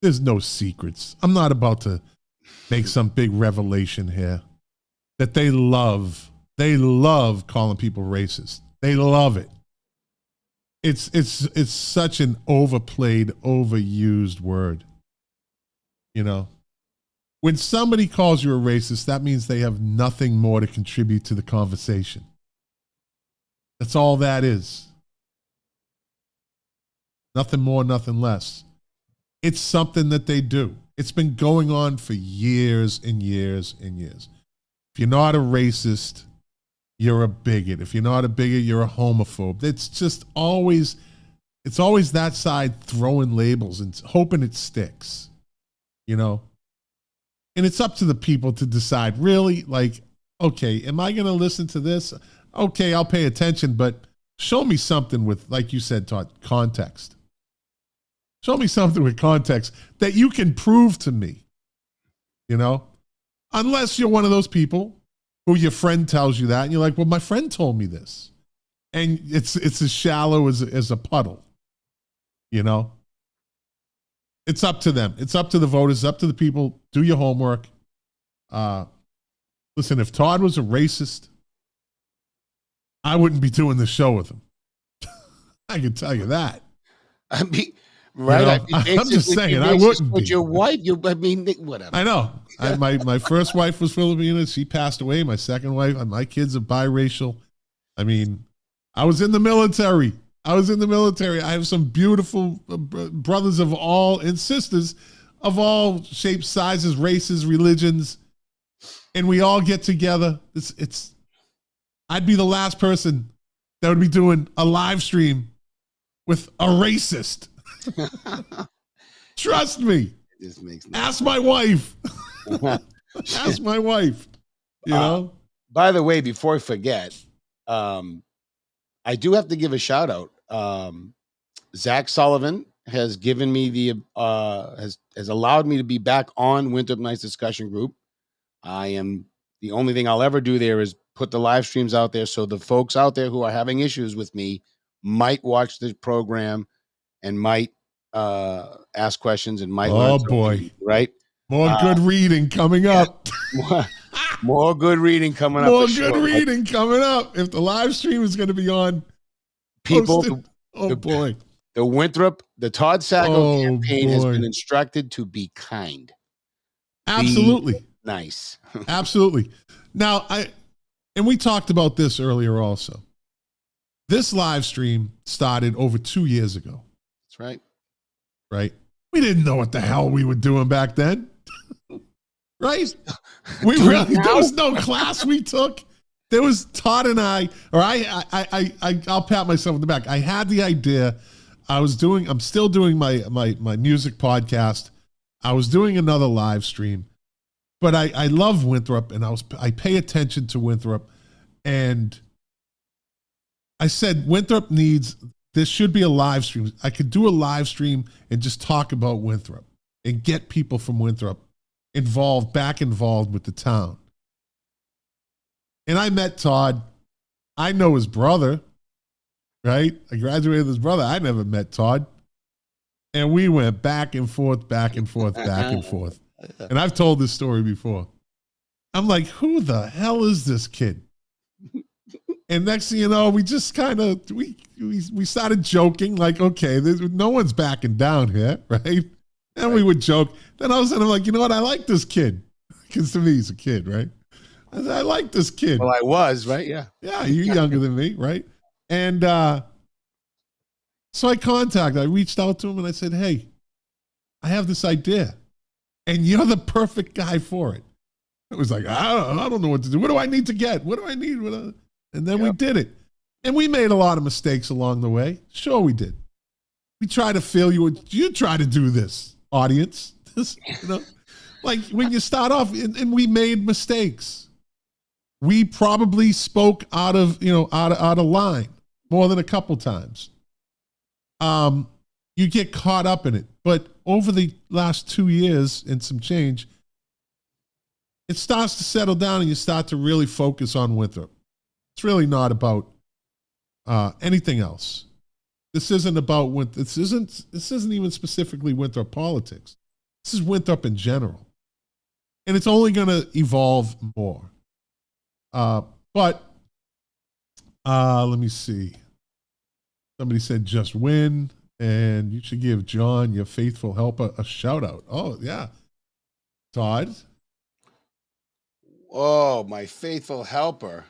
there's no secrets. I'm not about to make some big revelation here that they love calling people racist. They love it. It's such an overplayed, overused word. When somebody calls you a racist, that means they have nothing more to contribute to the conversation. That's all that is. Nothing more, nothing less. It's something that they do. It's been going on for years and years and years. If you're not a racist, you're a bigot. If you're not a bigot, you're a homophobe. It's always that side throwing labels and hoping it sticks, And it's up to the people to decide, really, okay, am I going to listen to this? Okay, I'll pay attention, but show me something with, like you said, Todd, context. Show me something with context that you can prove to me, Unless you're one of those people who your friend tells you that, and you're like, well, my friend told me this. And it's as shallow as a puddle, It's up to them. It's up to the voters. It's up to the people. Do your homework. Listen, if Todd was a racist, I wouldn't be doing the show with him. I can tell you that. I mean, right? I'm just saying, I wouldn't be. Your wife, whatever. I know. My first wife was Filipino. She passed away. My second wife, my kids are biracial. I mean, I was in the military. I have some beautiful brothers of all and sisters of all shapes, sizes, races, religions, and we all get together. I'd be the last person that would be doing a live stream with a racist. Trust me. This makes Ask my wife. Ask my wife. By the way, before I forget, I do have to give a shout out. Zach Sullivan has given me has allowed me to be back on Winthrop Nights discussion group. The only thing I'll ever do there is put the live streams out there, so the folks out there who are having issues with me might watch the program and might ask questions and might learn boy, right? More good reading coming up. More good reading coming up. More good reading coming up. If the live stream is going to be on, people. Boy. The Winthrop, the Todd Sago campaign has been instructed to be kind. Absolutely. Be nice. Absolutely. Now, we talked about this earlier also. This live stream started over 2 years ago. That's right. Right? We didn't know what the hell we were doing back then. Right? There was no class we took. There was Todd and I'll pat myself on the back. I had the idea. I'm still doing my music podcast. I was doing another live stream, but I love Winthrop and I pay attention to Winthrop, and I said Winthrop needs. This should be a live stream. I could do a live stream and just talk about Winthrop and get people from Winthrop back involved with the town. And I met Todd. I know his brother, right? I graduated with his brother. I never met Todd. And we went back and forth, back and forth, back and forth. And I've told this story before. I'm like, who the hell is this kid? And next thing you know, we just kind of, we started joking like, okay, no one's backing down here, right? And we would joke. Then all of a sudden I'm like, you know what? I like this kid. Because to me, he's a kid, right? I said, I like this kid. Well, I was, right? Yeah. Yeah, you're younger than me, right? And so I reached out to him and I said, hey, I have this idea. And you're the perfect guy for it. It was like, I don't know what to do. What do I need to get? What do I need? And then we did it. And we made a lot of mistakes along the way. Sure, we did. We tried to fail you. You try to do this, audience. Like when you start off, and we made mistakes. We probably spoke out of line more than a couple times. You get caught up in it. But over the last 2 years and some change, it starts to settle down and you start to really focus on Winthrop. It's really not about anything else. This isn't about This isn't even specifically Winthrop politics. This is Winthrop in general, and it's only going to evolve more. But let me see. Somebody said just win, and you should give John, your faithful helper, a shout out. Oh yeah, Todd. Oh, my faithful helper.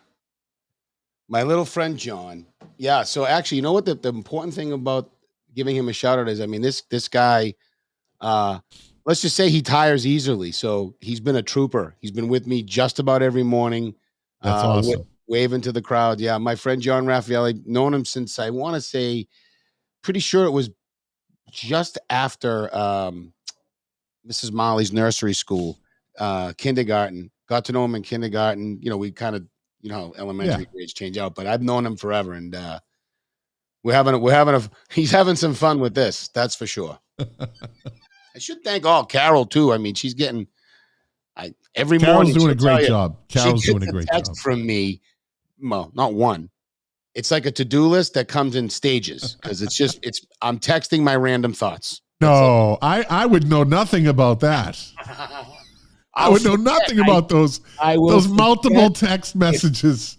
My little friend, John. Yeah. So actually, you know what the important thing about giving him a shout out is, I mean, this guy, let's just say he tires easily. So he's been a trooper. He's been with me just about every morning. That's awesome. Waving to the crowd. Yeah. My friend, John Raffaelli, known him since, I want to say, pretty sure it was just after Mrs. Molly's nursery school, kindergarten. Got to know him in kindergarten. You know, we kind of, elementary grades change out, but I've known him forever, and he's having some fun with this. That's for sure. I should thank Carol too. I mean, she's getting every morning. Carol's doing a great job. Carol's doing a great job from me. Well, not one. It's like a to-do list that comes in stages because I'm texting my random thoughts. No, I would know nothing about that. I would know nothing about those multiple text messages.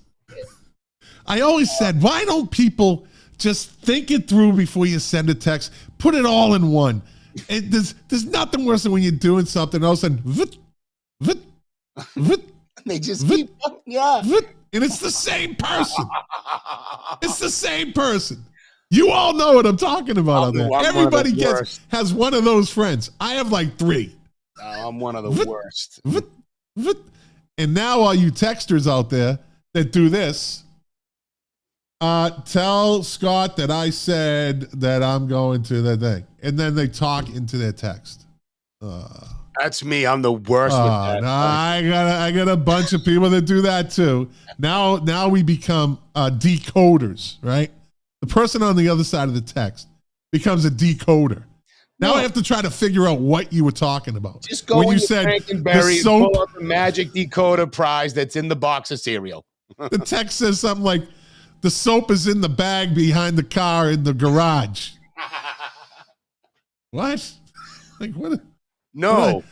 I always said, why don't people just think it through before you send a text? Put it all in one. There's nothing worse than when you're doing something, all of a sudden, they just keep, and it's the same person. It's the same person. You all know what I'm talking about out there. Everybody has one of those friends. I have like 3. I'm one of the worst. And now all you texters out there that do this, tell Scott that I said that I'm going to the thing. And then they talk into their text. That's me. I'm the worst with that. No, I got a bunch of people that do that too. Now we become decoders, right? The person on the other side of the text becomes a decoder. Now I have to try to figure out what you were talking about. Just go when you said Frankenberry and pull out the magic decoder prize that's in the box of cereal. The text says something like, the soap is in the bag behind the car in the garage. What? Like what? No.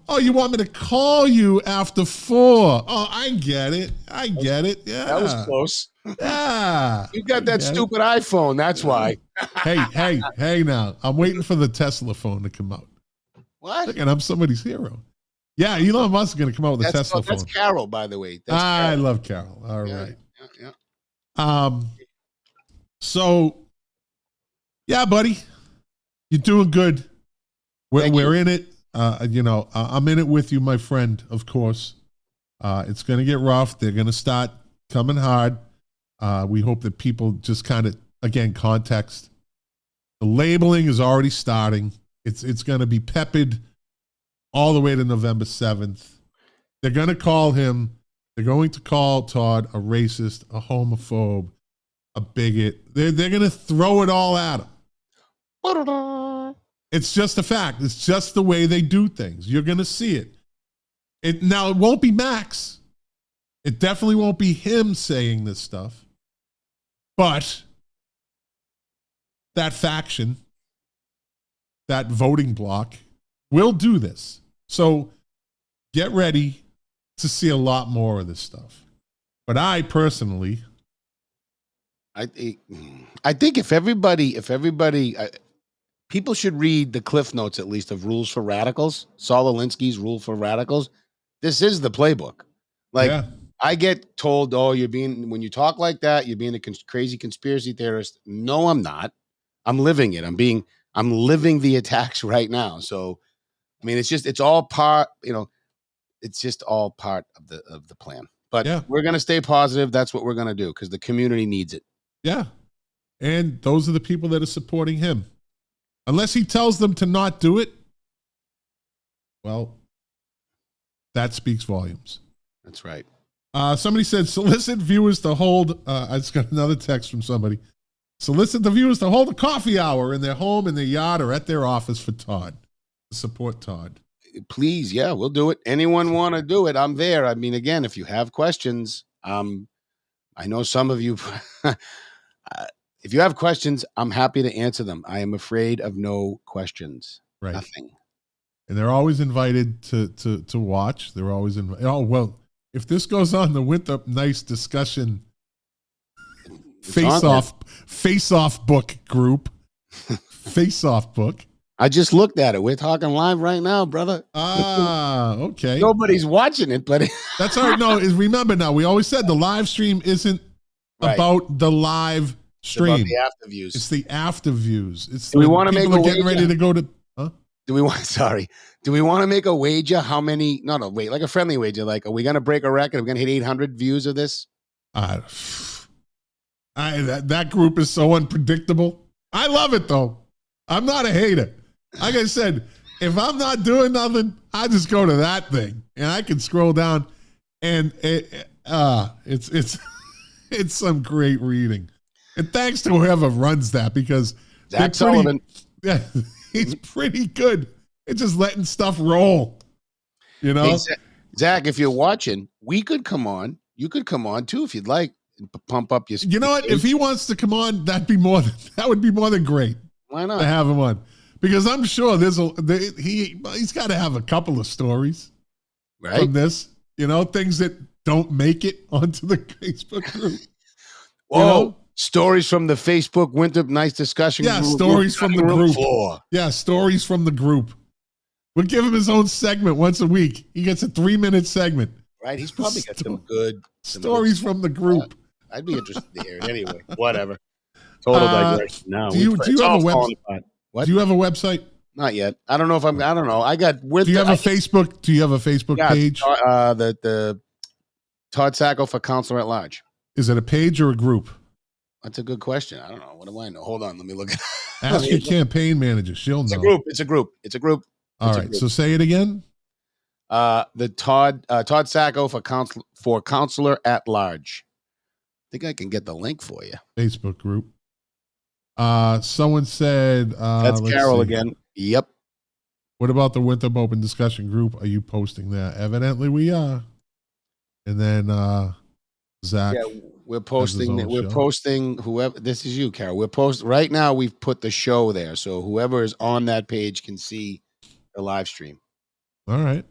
Oh, you want me to call you after 4? Oh, I get it. Yeah. That was close. Yeah. You got that stupid iPhone. That's why. Hey now. I'm waiting for the Tesla phone to come out. What? Look, and I'm somebody's hero. Yeah, Elon Musk is going to come out with a Tesla phone. That's Carol, by the way. I love Carol. All right. Yeah. So, yeah, buddy. You're doing good. We're in it. I'm in it with you, my friend, of course. It's going to get rough. They're going to start coming hard. We hope that people just kind of, again, context. The labeling is already starting. It's going to be peppered all the way to November 7th. They're going to call him. They're going to call Todd a racist, a homophobe. a bigot. They're going to throw it all at him. It's just a fact. It's just the way they do things. You're going to see it. Now, it won't be Max. It definitely won't be him saying this stuff. But that faction, that voting bloc, will do this. So get ready to see a lot more of this stuff. But I personally, I think if everybody, people should read the Cliff Notes at least of Rules for Radicals, Saul Alinsky's Rule for Radicals. This is the playbook. Like, yeah. I get told, oh, when you talk like that, you're being a crazy conspiracy theorist. No, I'm not. I'm living it. I'm living the attacks right now. So, I mean, it's all part, it's just all part of the plan. But yeah, we're going to stay positive. That's what we're going to do because the community needs it. Yeah. And those are the people that are supporting him. Unless he tells them to not do it, well, that speaks volumes. That's right. Somebody said, solicit viewers to hold, I just got another text from somebody. Solicit the viewers to hold a coffee hour in their home, in their yard, or at their office for Todd. Support Todd. Please, yeah, we'll do it. Anyone want to do it, I'm there. I mean, again, if you have questions, I know some of you, if you have questions, I'm happy to answer them. I am afraid of no questions. Right. Nothing. And they're always invited to watch. They're always invited. Oh, well, if this goes on the Winthrop Nice discussion face-off book group, face-off book. I just looked at it. We're talking live right now, brother. Okay. Nobody's watching it, but that's all right. No, remember now, we always said the live stream isn't about the live stream. It's about the after views. It's the after views. It's do we want to make a getting ready to go to Do we want to make a wager? How many? Not a wait, like a friendly wager. Like, are we going to break a record? Are we going to hit 800 views of this? That group is so unpredictable. I love it though. I'm not a hater. Like I said, if I'm not doing nothing, I just go to that thing and I can scroll down, and it's some great reading. And thanks to whoever runs that, because Zach Sullivan. Yeah, he's pretty good. It's just letting stuff roll. Hey, Zach, if you're watching, we could come on. You could come on too if you'd like. Pump up your. You know what? If he wants to come on, that would be more than great. Why not? To have him on, because I'm sure he's got to have a couple of stories from this. Things that don't make it onto the Facebook group. Stories from the Facebook Winthrop Nice discussion group. Yeah, stories from the group. Yeah, stories from the group. We'll give him his own segment once a week. He gets a 3-minute segment. Right, he's probably got some good stories from the group. I'd be interested to hear it anyway. Whatever. Total digression. Now, do you have a website? What? Do you have a website? Not yet. I don't know if I don't know. I got. Do you have a Facebook? Do you have a Facebook page? The Todd Sacco for Counselor at Large. Is it a page or a group? That's a good question. I don't know. What do I know? Hold on. Let me look. Ask your campaign manager. She'll know. It's a group. All right. So say it again. The Todd Sacco for Counselor at Large. I think I can get the link for you. Facebook group. Someone said that's Carol again. Yep. What about the Winthrop Open discussion group? Are you posting that? Evidently we are. And then Zach. Yeah, we're posting whoever. This is you, Carol. We're posting right now. We've put the show there, so whoever is on that page can see the live stream. All right.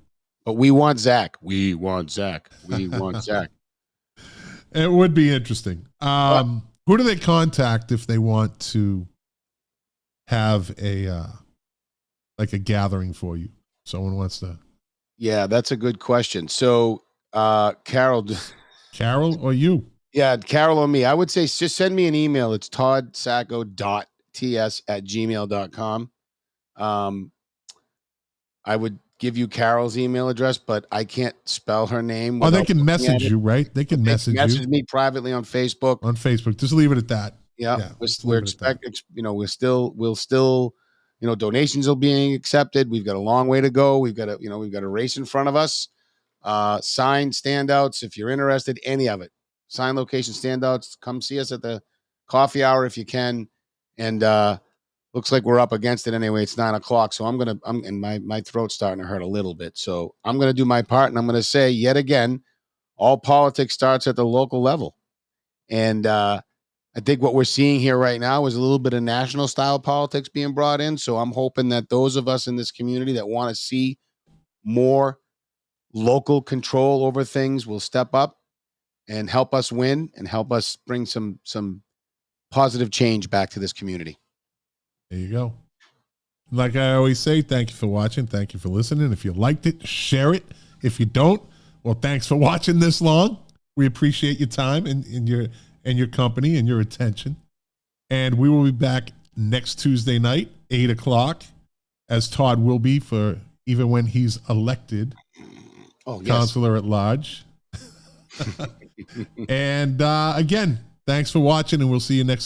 But we want Zach. We want Zach. It would be interesting. Who do they contact if they want to have a gathering for you? Someone wants to. Yeah, that's a good question. So, Carol or you? Yeah, Carol or me. I would say just send me an email. It's toddsacco.ts@gmail.com. I would give you Carol's email address, but I can't spell her name. Oh, they can message you, right? They can message me privately on Facebook. Just leave it at that. Yeah, we're expecting. We'll still. Donations are being accepted. We've got a long way to go. We've got a race in front of us. Sign standouts if you're interested. Any of it. Sign location standouts. Come see us at the coffee hour if you can. And looks like we're up against it anyway. It's 9 o'clock. So and my throat's starting to hurt a little bit. So I'm going to do my part, and I'm going to say yet again, all politics starts at the local level. And I think what we're seeing here right now is a little bit of national style politics being brought in. So I'm hoping that those of us in this community that want to see more local control over things will step up and help us win and help us bring some positive change back to this community. There you go. Like I always say, thank you for watching. Thank you for listening. If you liked it, share it. If you don't, well, thanks for watching this long. We appreciate your time and your company and your attention. And we will be back next Tuesday night, 8 o'clock, as Todd will be for even when he's elected counselor at large. And again, thanks for watching, and we'll see you next